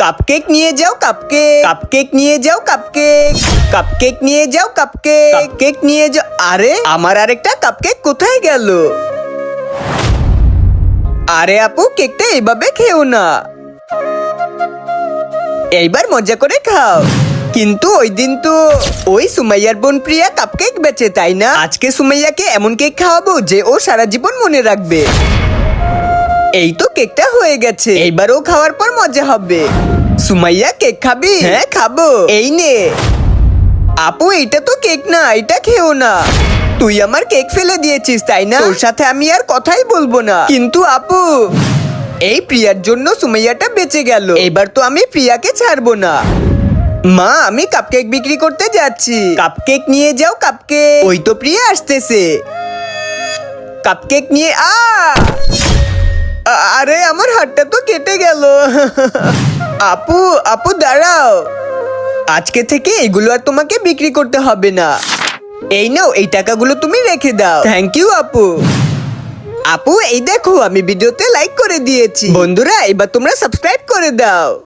Cupcake নিয়ে যাও, cupcake নিয়ে যাও, কাপকেক নিয়ে যাও, কাপকেক নিয়ে যাও। আরে আমার আরেকটা কাপকেক কোথায় গেল? আরে আপু, কেকটা এভাবে খেও না, এইবার মজা করে খাও। কিন্তু ওই দিন তো ওই সুমাইয়ার বোন প্রিয়া কাপকেক বেচে, তাই না? আজকে সুমাইয়াকে এমন কেক খাওয়াবো যে ও সারা জীবন মনে রাখবে। এই তো কেকটা হয়ে গেছে, এইবারও খাওয়ার পর মজা হবে। সুমাইয়া, কেক খাবি? হ্যাঁ খাবো, এই নে। আপু, এটা তো কেক না, এটা খেও না। তুই আমার কেক ফেলে দিয়েছিস, তাই না? তোর সাথে আমি আর কথাই বলবো না। কিন্তু আপু, এই প্রিয়ার জন্য সুমাইয়াটা বেঁচে গেল, এবার তো আমি প্রিয়াকে ছাড়বো না। মা, আমি কাপকেক বিক্রি করতে যাচ্ছি। কাপকেক নিয়ে যাও, কাপকেক। ওই তো প্রিয়া আসতেছে, কাপকেক নিয়ে আরে আমার হাতটা তো কেটে গেল। আপু, আপু দাঁড়াও, আজকে থেকে এগুলো আর তোমাকে বিক্রি করতে হবে না। এই নাও, এই টাকাগুলো তুমি রেখে দাও। থ্যাংক ইউ আপু। আপু, এই দেখো আমি ভিডিওতে লাইক করে দিয়েছি। বন্ধুরা, এবার তোমরা সাবস্ক্রাইব করে দাও।